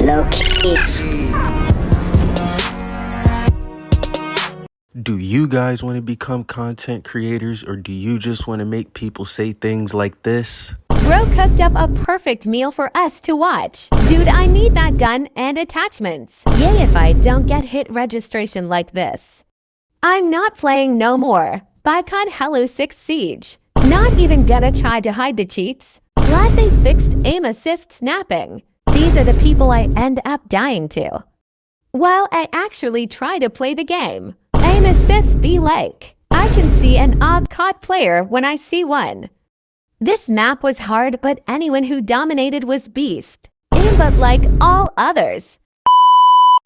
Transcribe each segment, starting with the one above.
OKEx. Do you guys want to become content creators, or do you just want to make people say things like this? Bro cooked up a perfect meal for us to watch. Dude, I need that gun and attachments. Yay if I don't get hit registration like this. I'm not playing no more. Bicon Hello 6 Siege. Not even gonna try to hide the cheats. Glad they fixed aim assist snapping. These are the people I end up dying to. Well, I actually try to play the game. Aim assist be like, I can see an odd COD player when I see one. This map was hard, but anyone who dominated was beast. Aimbot like all others.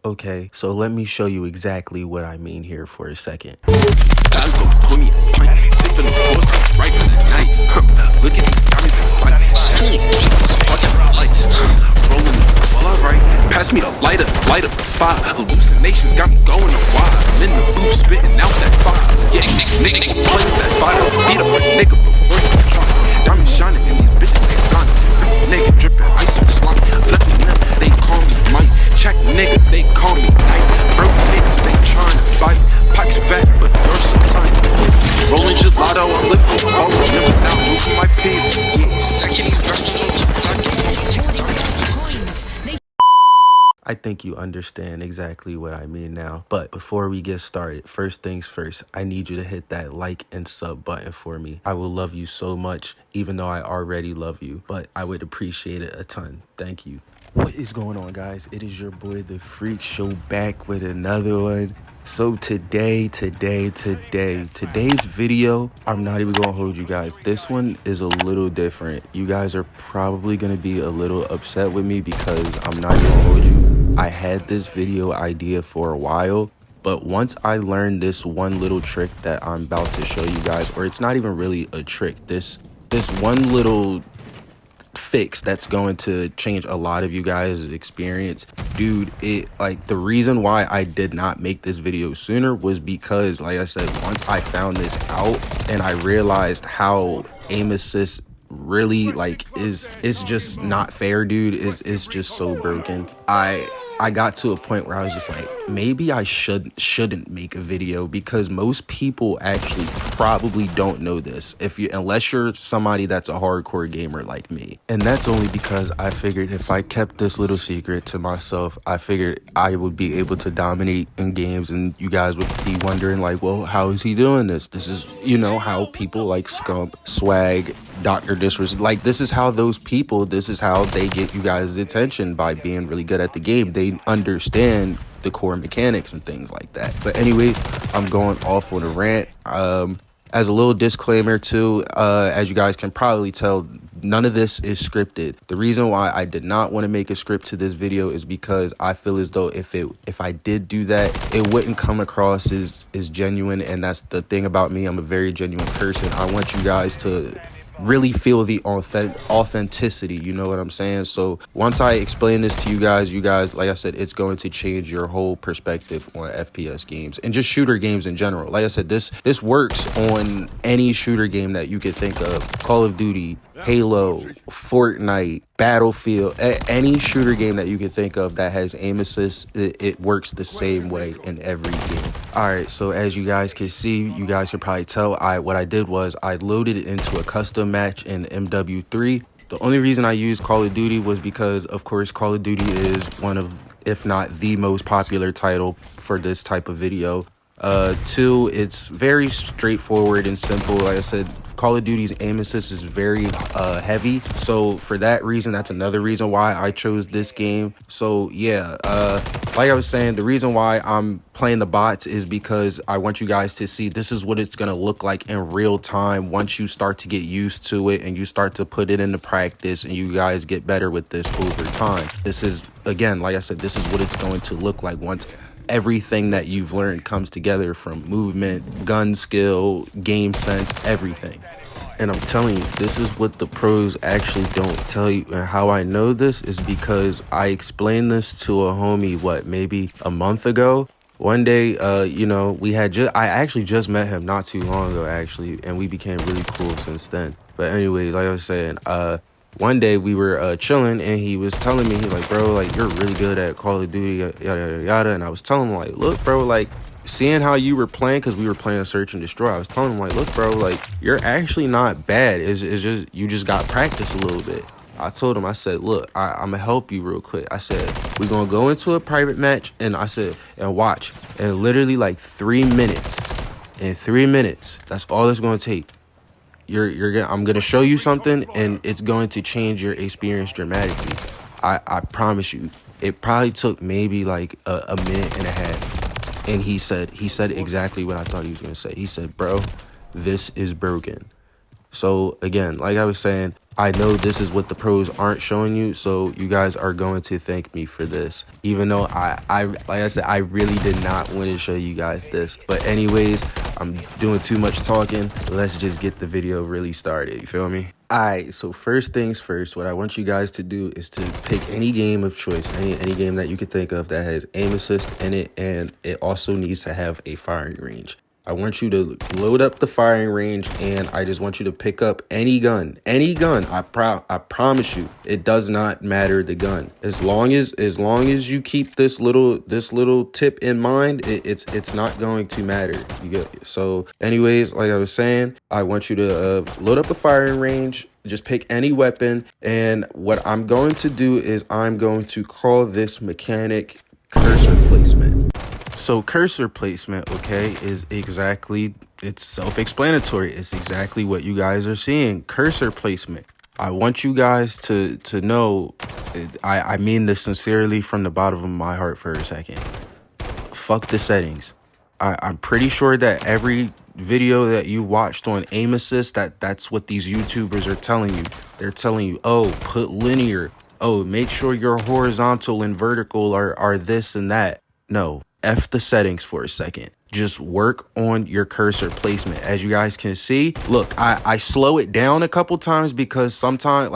Okay, so let me show you exactly what I mean here for a second. Pass me the lighter, light up the fire. Hallucinations got me going a while. I'm in the booth spitting out that fire. Yeah, nigga, play with that fire. Beat up a nigga before you try. Diamond shining in these bitches, they gone. Nigga dripping ice on slime. Lucky enough, they call me Mike. Check nigga, they call me Night. Broke niggas, they trying to bite. Pockets fat, but versatile. Rolling gelato, I'm lifting all the limbs now. Losing my peers. Yeah, stacking these versions on the I think you understand exactly what I mean now. But before we get started, first things first, I need you to hit that like and sub button for me. I will love you so much, even though I already love you, but I would appreciate it a ton. Thank you. What is going on, guys? It is your boy, The Freak Show, back with another one. So today's video, I'm not even gonna hold you guys. This one is a little different. You guys are probably gonna be a little upset with me because I'm not gonna hold you. I had this video idea for a while, but once I learned this one little trick that I'm about to show you guys, or it's not even really a trick, this one little fix that's going to change a lot of you guys' experience, dude. The reason why I did not make this video sooner was because, like I said, once I found this out and I realized how aim assist really is just not fair, dude. It's just so broken. I got to a point where I was just like, maybe I shouldn't make a video, because most people actually probably don't know this unless you're somebody that's a hardcore gamer like me. And that's only because I figured if I kept this little secret to myself, I figured I would be able to dominate in games, and you guys would be wondering like, well, how is he doing this? This is, how people like Scump, Swag, Dr. Disrespect, like this is how they get you guys' attention, by being really good at the game. They understand the core mechanics and things like that. But anyway, I'm going off on a rant. As a little disclaimer too, as you guys can probably tell, none of this is scripted. The reason why I did not want to make a script to this video is because I feel as though if I did do that, it wouldn't come across as genuine. And that's the thing about me. I'm a very genuine person. I want you guys to really feel the authenticity, you know what I'm saying? So once I explain this to you guys, like I said, it's going to change your whole perspective on FPS games and just shooter games in general. Like I said, this works on any shooter game that you could think of. Call of Duty, Halo, Fortnite, Battlefield, any shooter game that you could think of that has aim assist, it works the same way in every game. All right, so as you guys can see, you guys can probably tell, what I did was I loaded it into a custom match in MW3. The only reason I used Call of Duty was because, of course, Call of Duty is one of, if not the most popular title for this type of video. Two, it's very straightforward and simple. Like I said, Call of Duty's aim assist is very heavy, so for that reason, that's another reason why I chose this game. So yeah, like I was saying, the reason why I'm playing the bots is because I want you guys to see this is what it's gonna look like in real time once you start to get used to it and you start to put it into practice, and you guys get better with this over time. This is, again, like I said, this is what it's going to look like once everything that you've learned comes together, from movement, gun skill, game sense, everything. And I'm telling you, this is what the pros actually don't tell you. And how I know this is because I explained this to a homie, maybe a month ago. One day, I actually just met him not too long ago, actually, and we became really cool since then. But anyway, like I was saying, one day we were chilling, and he was telling me, he's like, bro, like, you're really good at Call of Duty, yada, yada, yada. And I was telling him, like, look, bro, like, seeing how you were playing, because we were playing Search and Destroy, I was telling him, like, look, bro, like, you're actually not bad. It's just, you just got practice a little bit. I told him, I said, look, I'm going to help you real quick. I said, we're going to go into a private match, and I said, and watch. And literally, like, 3 minutes. In 3 minutes, that's all it's going to take. I'm going to show you something, and it's going to change your experience dramatically. I promise you. It probably took maybe, like, a minute and a half. And he said exactly what I thought he was going to say. He said, bro, this is broken. So again, like I was saying, I know this is what the pros aren't showing you, so you guys are going to thank me for this. Even though I like I said, I really did not want to show you guys this. But anyways, I'm doing too much talking. Let's just get the video really started. You feel me? Alright, so first things first, what I want you guys to do is to pick any game of choice, any game that you could think of that has aim assist in it, and it also needs to have a firing range. I want you to load up the firing range, and I just want you to pick up any gun. I promise you, it does not matter the gun. As long as you keep this little tip in mind, it's not going to matter. You get so. Anyways, like I was saying, I want you to load up the firing range. Just pick any weapon, and what I'm going to do is I'm going to call this mechanic cursor placement. So cursor placement, okay, is exactly, it's self-explanatory. It's exactly what you guys are seeing. Cursor placement. I want you guys to know, I mean this sincerely from the bottom of my heart for a second. Fuck the settings. I'm pretty sure that every video that you watched on aim assist, that's what these YouTubers are telling you. They're telling you, oh, put linear. Oh, make sure your horizontal and vertical are this and that. No. F the settings for a second. Just work on your cursor placement. As you guys can see, look, I slow it down a couple times because sometimes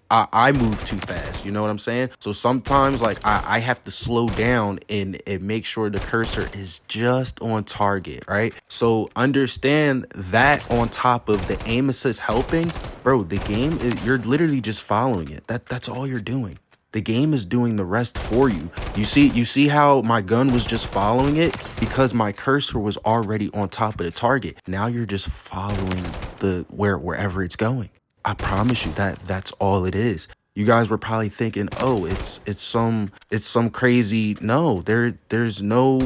I move too fast. You know what I'm saying? So sometimes like I have to slow down and make sure the cursor is just on target, right? So understand that on top of the aim assist helping, bro, the game is, you're literally just following it. That's all you're doing. The game is doing the rest for you. You see how my gun was just following it because my cursor was already on top of the target. Now you're just following wherever it's going. I promise you that's all it is. You guys were probably thinking, oh, it's some crazy. No, there's no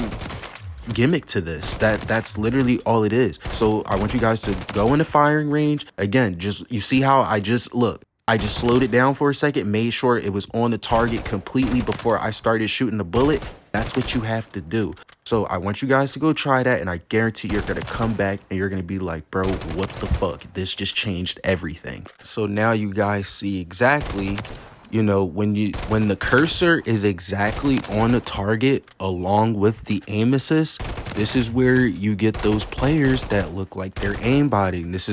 gimmick to this. That's literally all it is. So I want you guys to go in the firing range again. Just you see how I just slowed it down for a second, made sure it was on the target completely before I started shooting the bullet. That's what you have to do. So I want you guys to go try that, and I guarantee you're going to come back and you're going to be like, bro, what the fuck? This just changed everything. So now you guys see exactly, you know, when the cursor is exactly on the target along with the aim assist, this is where you get those players that look like they're aimbotting. This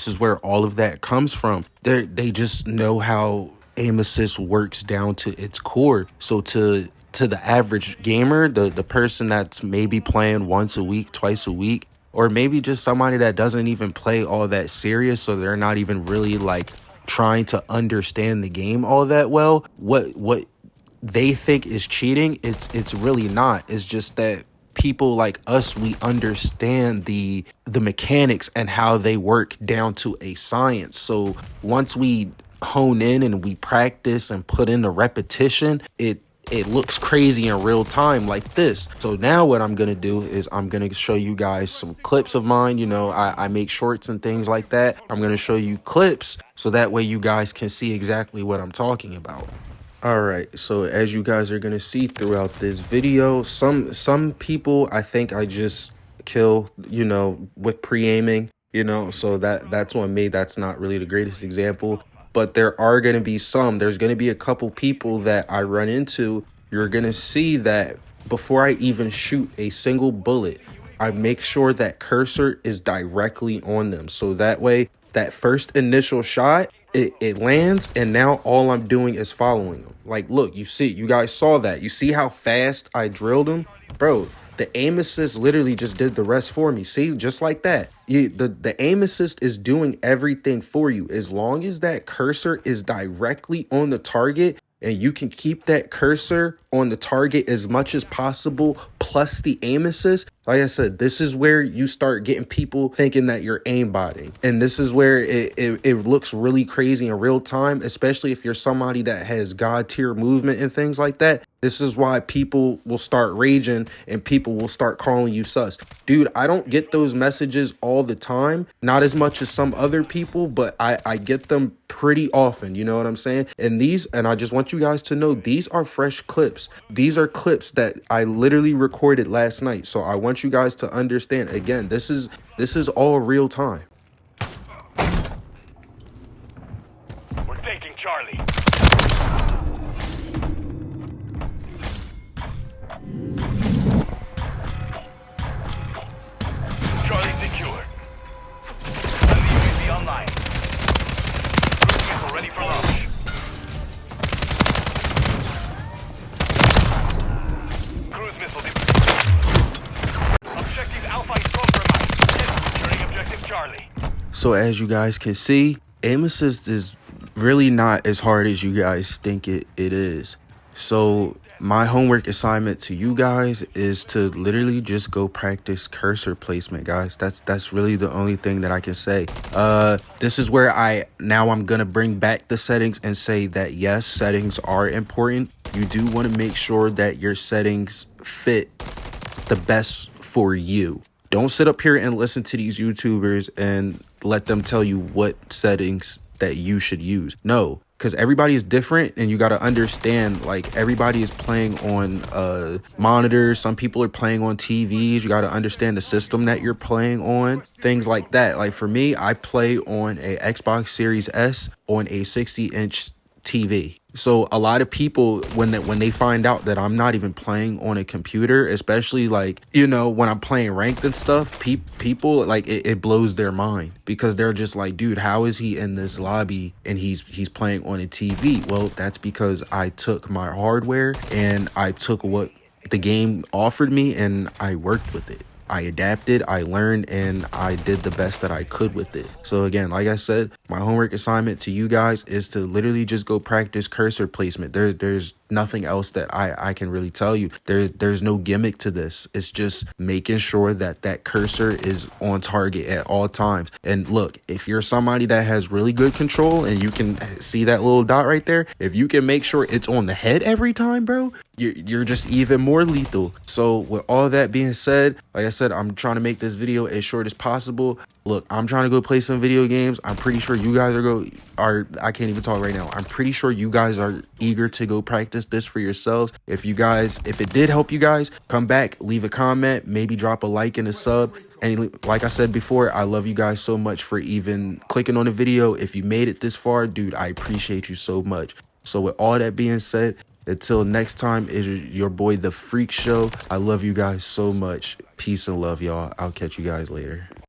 is where all of that comes from. They just know how aim assist works down to its core. So to the average gamer, the person that's maybe playing once a week, twice a week, or maybe just somebody that doesn't even play all that serious, so they're not even really like trying to understand the game all that well, what they think is cheating, it's really not. It's just that people like us, we understand the mechanics and how they work down to a science. So once we hone in and we practice and put in the repetition, it looks crazy in real time like this. So now what I'm going to do is I'm going to show you guys some clips of mine. You know, I make shorts and things like that. I'm going to show you clips so that way you guys can see exactly what I'm talking about. All right, so as you guys are going to see throughout this video, some people I think I just kill, you know, with pre-aiming, you know, so that's on me. That's not really the greatest example. But there's going to be a couple people that I run into. You're going to see that before I even shoot a single bullet, I make sure that cursor is directly on them. So that way, that first initial shot, it lands, and now all I'm doing is following them. Like, look, you guys saw that. You see how fast I drilled him? Bro, The aim assist literally just did the rest for me. See, just like that. The aim assist is doing everything for you. As long as that cursor is directly on the target and you can keep that cursor on the target as much as possible, plus the aim assist. Like I said, this is where you start getting people thinking that you're aimbotting. And this is where it looks really crazy in real time, especially if you're somebody that has God tier movement and things like that. This is why people will start raging and people will start calling you sus. Dude, I don't get those messages all the time. Not as much as some other people, but I get them pretty often. You know what I'm saying? And I just want you guys to know, these are fresh clips. These are clips that I literally recorded last night. So I want you guys to understand, again, this is all real time. We're taking Charlie. Charlie secure. Friendly UAV online. Cruise missile ready for launch. Cruise missile deployed. Objective Alpha is compromised. Securing objective Charlie. So as you guys can see, aim assist is really not as hard as you guys think it is. So my homework assignment to you guys is to literally just go practice cursor placement, guys. That's really the only thing that I can say. This is where I'm gonna bring back the settings and say that yes, settings are important. You do want to make sure that your settings fit the best for you. Don't sit up here and listen to these YouTubers and let them tell you what settings that you should use. No, because everybody is different and you got to understand, like, everybody is playing on monitors. Some people are playing on TVs. You got to understand the system that you're playing on, things like that. Like for me, I play on a Xbox Series S on a 60-inch TV. So a lot of people, when they find out that I'm not even playing on a computer, especially like, you know, when I'm playing ranked and stuff, people like it blows their mind, because they're just like, dude, how is he in this lobby and he's playing on a TV? Well, that's because I took my hardware and I took what the game offered me and I worked with it. I adapted, I learned, and I did the best that I could with it. So again, like I said, my homework assignment to you guys is to literally just go practice cursor placement. There's nothing else that I can really tell you. There's no gimmick to this. It's just making sure that that cursor is on target at all times. And look, if you're somebody that has really good control and you can see that little dot right there, if you can make sure it's on the head every time, bro, you're just even more lethal. So with all that being said, like I said, I'm trying to make this video as short as possible. Look, I'm trying to go play some video games. I'm pretty sure you guys I can't even talk right now. I'm pretty sure you guys are eager to go practice this for yourselves. If it did help you guys, come back, leave a comment, maybe drop a like and a sub. And like I said before, I love you guys so much for even clicking on the video. If you made it this far, dude, I appreciate you so much. So with all that being said, until next time, it is your boy, The Freak Show. I love you guys so much. Peace and love, y'all. I'll catch you guys later.